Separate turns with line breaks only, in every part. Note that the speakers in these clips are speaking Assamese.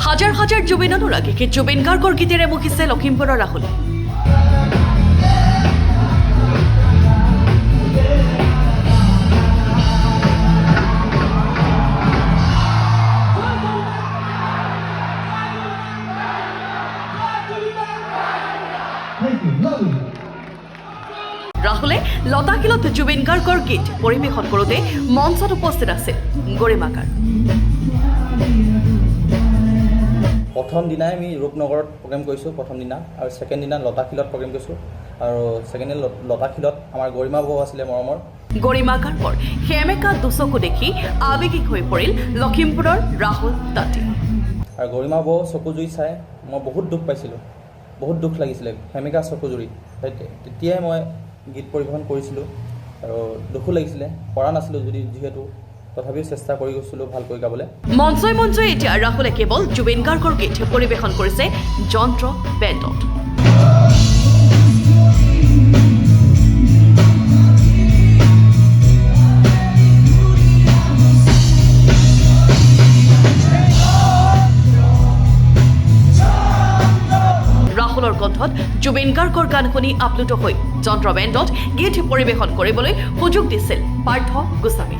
হাজাৰ হাজাৰ জুবিন অনুৰাগীকে জুবিন গাৰ্গৰ গীতেৰে মুখিছে লখিমপুৰৰ ৰাহুলে। ৰাহুলে লতাশিলত জুবিন গাৰ্গৰ গীত পৰিৱেশন কৰোঁতে মঞ্চত উপস্থিত আছিল গৰিমাকাৰ।
প্ৰথম দিনাই আমি ৰূপনগৰত প্ৰগ্ৰেম কৰিছোঁ, প্ৰথম দিনা, আৰু ছেকেণ্ড দিনা লতাশিলত প্ৰগ্ৰেম কৰিছোঁ, আৰু ছেকেণ্ড দিনা লতাশিলত আমাৰ গৰিমা বৌ আছিলে মৰমৰ।
গৰিমা গাৰ্গৰ সেমেকা দুচকু দেখি আৱেগিক হৈ পৰিল লখিমপুৰৰ ৰাহুল তাঁতী।
আৰু গৰিমা বৌ চকুজুৰি চাই মই বহুত দুখ পাইছিলোঁ, বহুত দুখ লাগিছিলে সেমেকা চকুজুৰি। তেতিয়াই মই গীত পৰিৱেশন কৰিছিলোঁ আৰু দুখো লাগিছিলে, পৰা নাছিলোঁ যিহেতু তথাপিও চেষ্টা কৰি গৈছিলোঁ ভালকৈ গাবলৈ।
মঞ্চই মঞ্চই এতিয়া ৰাহুলে কেৱল জুবিন গাৰ্গৰ গীত পৰিৱেশন কৰিছে যন্ত্ৰ বেণ্ডত। ৰাহুলৰ কণ্ঠত জুবিন গাৰ্গৰ গান শুনি আপ্লুত হৈ যন্ত্ৰ বেণ্ডত গীত পৰিৱেশন কৰিবলৈ সুযোগ দিছিল পাৰ্থ গোস্বামী।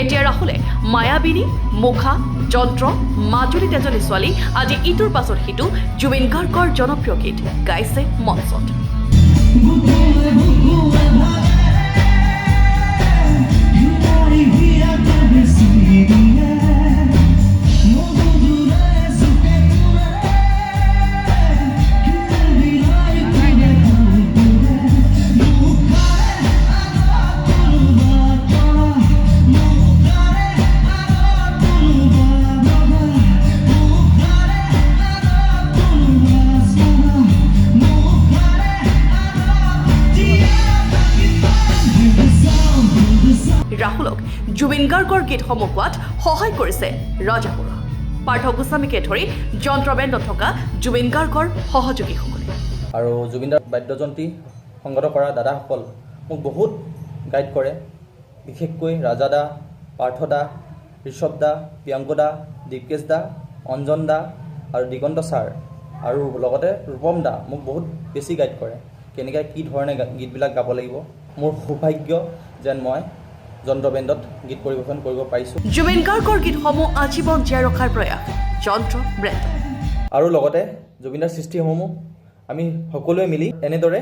এতিয়া ৰাহুলে মায়াবিনী, মুখা, যন্ত্ৰ, মাজুলী তেজনী ছোৱালী আদি ইটোৰ পাছত সিটো জুবিন গাৰ্গৰ জনপ্ৰিয় গীত গাইছে মঞ্চত। ৰাহুলক জুবিন গাৰ্গৰ গীতসমূহ গোৱাত সহায় কৰিছে ৰাজা বৰুৱা, পাৰ্থ গোস্বামীকে ধৰি যন্ত্ৰ বেণ্ডত থকা জুবিন গাৰ্গৰ সহযোগীসকলে।
আৰু জুবিনদাৰ বাদ্যযন্ত্ৰী সংগত কৰা দাদাসকল মোক বহুত গাইড কৰে, বিশেষকৈ ৰাজা দা, পাৰ্থ দা, ঋষভ দা, প্ৰিয়ংক দা, দীপকেশ দা, অঞ্জন দা আৰু দিগন্ত ছাৰ, আৰু লগতে ৰূপম দা মোক বহুত বেছি গাইড কৰে, কেনেকৈ কি ধৰণে গীতবিলাক গাব লাগিব। মোৰ সৌভাগ্য যেন মই যন্ত্ৰ বেণ্ডত গীত পৰিৱেশন কৰিব পাৰিছোঁ।
জুবিন গাৰ্গৰ গীতসমূহ আজীৱন জীয়াই ৰখাৰ প্ৰয়াস যন্ত্ৰ বেণ্ড।
আৰু লগতে জুবিনদাৰ সৃষ্টিসমূহ আমি সকলোৱে মিলি এনেদৰে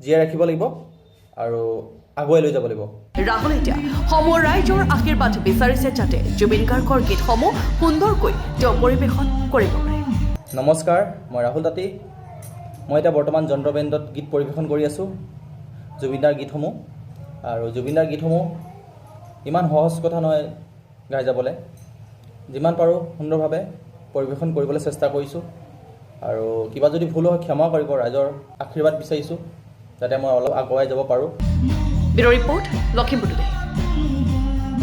জীয়াই ৰাখিব লাগিব আৰু আগুৱাই লৈ যাব লাগিব।
ৰাহুল এতিয়া সমূহ ৰাইজৰ আশীৰ্বাদ বিচাৰিছে যাতে জুবিন গাৰ্গৰ গীতসমূহ সুন্দৰকৈ তেওঁ পৰিৱেশন কৰিব পাৰে।
নমস্কাৰ, মই ৰাহুল তাঁতী। মই এতিয়া বৰ্তমান যন্ত্ৰ বেণ্ডত গীত পৰিৱেশন কৰি আছোঁ জুবিনদাৰ গীতসমূহ। আৰু জুবিনদাৰ গীতসমূহ ইমান সহজ কথা নহয় গাই যাবলৈ, যিমান পাৰোঁ সুন্দৰভাৱে পৰিৱেশন কৰিবলৈ চেষ্টা কৰিছোঁ। আৰু কিবা যদি ভুল হয় ক্ষমা কৰিব, ৰাইজৰ আশীৰ্বাদ বিচাৰিছোঁ যাতে মই অলপ আগুৱাই যাব পাৰোঁ।
Bureau report, Lakhimpur today.